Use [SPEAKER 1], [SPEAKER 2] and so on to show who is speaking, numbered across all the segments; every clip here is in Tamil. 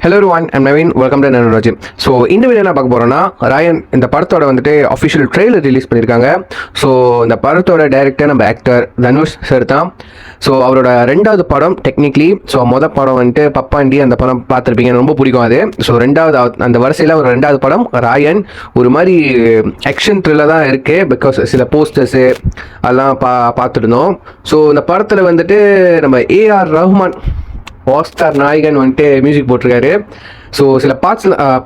[SPEAKER 1] Hello everyone, I'm Naveen. Welcome to Nanoroji. So இந்த வீடியோ என்ன பார்க்க போகிறோன்னா, ராயன் இந்த படத்தோட வந்துட்டு அஃபிஷியல் ட்ரெய்லர் ரிலீஸ் பண்ணியிருக்காங்க. ஸோ இந்த படத்தோட டைரக்டர் நம்ம ஆக்டர் தனுஷ் சார் தான். ஸோ அவரோட ரெண்டாவது படம் டெக்னிக்கலி. ஸோ மொதல் படம் வந்துட்டு பப்பாண்டி, அந்த படம் பார்த்துருப்பீங்க, ரொம்ப பிடிக்கும் அது. ஸோ ரெண்டாவது அந்த வரிசையில் ஒரு ரெண்டாவது படம் ராயன் ஒரு மாதிரி ஆக்ஷன் த்ரில்லர் தான் இருக்குது. பிகாஸ் சில போஸ்டர்ஸு அதெல்லாம் பார்த்துருந்தோம். ஸோ இந்த படத்தில் வந்துட்டு நம்ம ஏஆர் ரஹ்மான் ஆஸ்கார் நாயகன் வந்துட்டு மியூசிக் போட்டிருக்காரு. ஸோ சில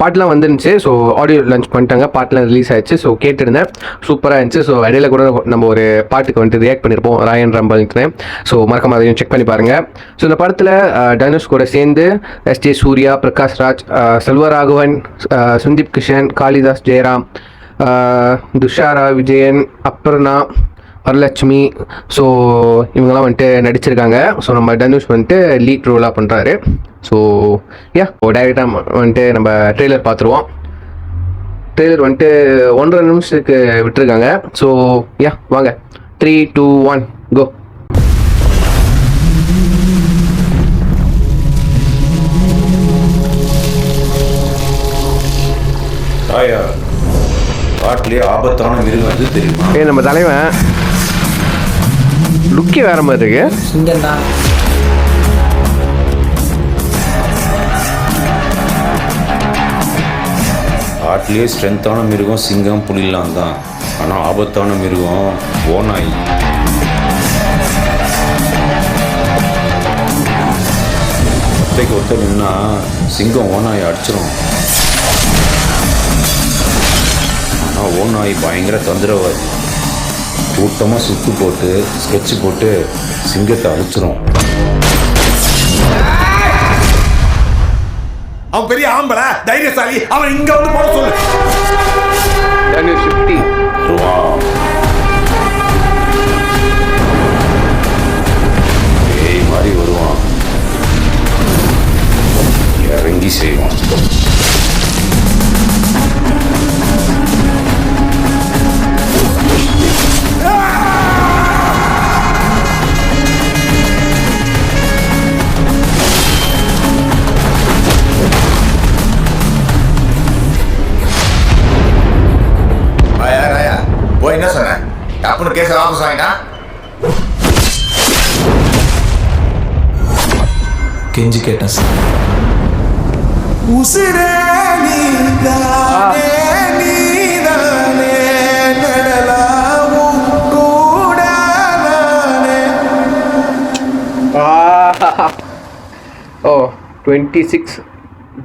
[SPEAKER 1] பாட்டுலாம் வந்துருந்துச்சு. ஸோ ஆடியோ லான்ச் பண்ணிட்டாங்க, பாட்டுலாம் ரிலீஸ் ஆயிடுச்சு. ஸோ கேட்டிருந்தேன், சூப்பராக இருந்துச்சு. ஸோ இடையில கூட நம்ம ஒரு பாட்டுக்கு வந்துட்டு ரியாக்ட் பண்ணியிருப்போம், ராயன் ரம்பல்னு. ஸோ மறக்காம அதையும் செக் பண்ணி பாருங்கள். ஸோ இந்த படத்தில் தனுஷ் கூட சேர்ந்து எஸ்ஜே சூர்யா, பிரகாஷ் ராஜ், செல்வராகவன், சுந்தீப் கிஷன், காளிதாஸ் ஜெயராம், துஷாரா விஜயன், அப்ரணா, வரலட்சுமி, ஸோ இவங்கெல்லாம் வந்துட்டு நடிச்சிருக்காங்க. ஸோ நம்ம தனுஷ் வந்துட்டு லீட் ரோலாக பண்ணுறாரு. ஸோ டைரெக்டாக வந்துட்டு நம்ம ட்ரெய்லர் பார்த்துருவோம். ட்ரெய்லர் வந்துட்டு 1.5 நிமிஷத்துக்கு விட்டுருக்காங்க. ஸோ வாங்க, 3, 2, 1 கோ.
[SPEAKER 2] காட்டிலே ஆபத்தான மிருகம் வந்து தெரியுமா?
[SPEAKER 1] நம்ம தலைவன் லுக்கே வேற மாதிரி இருக்கு.
[SPEAKER 2] காட்டிலே ஸ்ட்ரென்த்தான மிருகம் சிங்கம், புலிலாம் தான். ஆனால் ஆபத்தான மிருகம் ஓநாய். ஒத்தைக்கு ஒருத்தர் நின்னா சிங்கம் ஓநாய் அடிச்சிடும். ஆனால் ஓநாய் பயங்கர தொந்தரவாதி. கூட்டமாக சுத்து போட்டு ஸ்கெட்ச் போட்டு சிங்கத்தை அழிச்சிரும்.
[SPEAKER 3] அவன் பெரிய ஆம்பளை, தைரியசாலி. அவன் இங்க வந்து போட சொல்லு.
[SPEAKER 2] ஏய் மாதிரி வருவான், இறங்கி செய்வான்.
[SPEAKER 3] என்ன சொன்ன? டப்புனு கேஸ வாபஸ் வாங்கிட்டா?
[SPEAKER 4] கெஞ்சி கேட்டேன் சார்.
[SPEAKER 3] உசிரே நீதானே நீதானே நடலாவும் கூடாதானே.
[SPEAKER 1] 26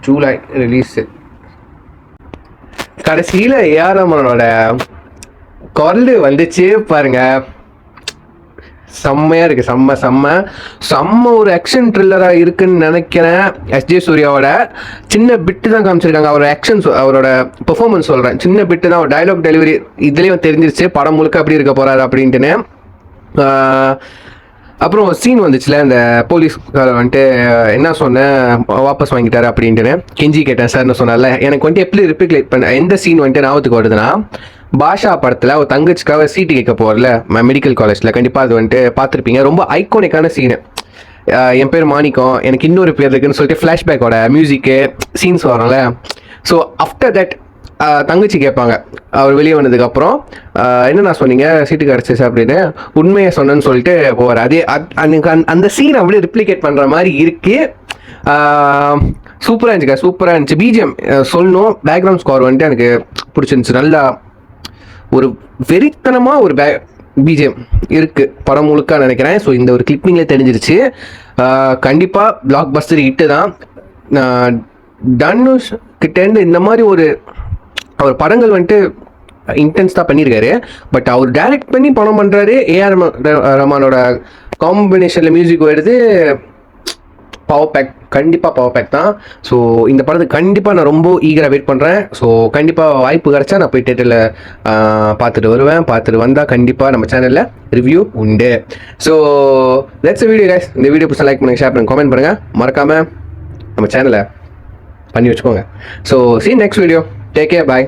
[SPEAKER 1] ஜூலை ரிலீஸ். கடைசியில் ஏஆர் ரஹ்மானோட குரல் வந்துச்சு பாருங்க, செம்மையா இருக்கு. செம்ம ஒரு ஆக்ஷன் த்ரில்லரா இருக்குன்னு நினைக்கிறேன். எஸ்ஜே சூர்யாவோட சின்ன பிட்டு தான் காமிச்சிருக்காங்க. அவரோட ஆக்ஷன், அவரோட பெர்ஃபார்மன்ஸ் சொல்றேன், சின்ன பிட்டு தான். ஒரு டைலாக் டெலிவரி இதுலேயும் தெரிஞ்சிருச்சு படம் முழுக்க அப்படி இருக்க போறாரு அப்படின்ட்டுன்னு. அப்புறம் சீன் வந்துச்சுல, அந்த போலீஸ்கார வந்துட்டு என்ன சொன்னேன், வாபஸ் வாங்கிட்டாரு அப்படின்ட்டுன்னு கெஞ்சி கேட்டேன் சார்னு சொன்னால. எனக்கு வந்துட்டு எப்படி ரிப்ளிகேட் பண்ண எந்த சீன் வந்துட்டு ஞாபகத்துக்கு வருதுன்னா, பாஷா படத்தில் ஒரு தங்கச்சிக்காக சீட்டு கேட்க போகிறல மெடிக்கல் காலேஜில், கண்டிப்பாக அது வந்துட்டு பார்த்துருப்பீங்க. ரொம்ப ஐகானிக்கான சீனு. என் பேர் மாணிக்கம், எனக்கு இன்னொரு பேர் இருக்குன்னு சொல்லிட்டு ஃப்ளாஷ்பேக்கோட மியூசிக்கு சீன்ஸ் வரும்ல. ஸோ ஆஃப்டர் தட் தங்கச்சி கேட்பாங்க அவர் வெளியே வந்ததுக்கப்புறம், என்னண்ணா சொன்னீங்க சீட்டு கிடச்சிச்சு அப்படின்னு, உண்மையை சொன்னேன்னு சொல்லிட்டு போவார். அதே அந்த சீன் அப்படியே ரிப்ளிகேட் பண்ணுற மாதிரி இருக்கு. சூப்பராக இருந்துச்சு. பிஜிஎம் சொல்லணும், பேக்ரவுண்ட் ஸ்கோர் வந்துட்டு எனக்கு பிடிச்சிருந்துச்சு. நல்லா ஒரு வெறித்தனமாக ஒரு பிஜிஎம் இருக்கு படம் முழுக்க நினைக்கிறேன். ஸோ இந்த ஒரு கிளிப்பிங்ல தெரிஞ்சிருச்சு. கண்டிப்பாக பிளாக் பஸ்டர் ஹிட்டு தான். தனுஷ் கிட்டேருந்து இந்த மாதிரி அவர் படங்கள் வந்துட்டு இன்டென்ஸ் தான் பண்ணியிருக்காரு. பட் அவர் டைரக்ட் பண்ணி படம் பண்ணுறாரு. ஏஆர் ரஹ்மானோட காம்பினேஷனில் மியூசிக் வருது. பவர் பேக், கண்டிப்பாக பவர் பேக் தான். ஸோ இந்த படத்துக்கு கண்டிப்பாக நான் ரொம்ப ஈகராக வெயிட் பண்ணுறேன். ஸோ கண்டிப்பாக வாய்ப்பு கிடச்சா நான் போய் தேட்டரில் பார்த்துட்டு வருவேன். பார்த்துட்டு வந்தால் கண்டிப்பாக நம்ம சேனலில் ரிவ்யூ உண்டு. So that's video guys. இந்த வீடியோ பிடிச்சா லைக் பண்ணுங்கள், ஷேர் பண்ணுங்கள், கமெண்ட் பண்ணுங்கள். மறக்காமல் நம்ம சேனலை பண்ணி வச்சுக்கோங்க. So see you next video. Take care. Bye.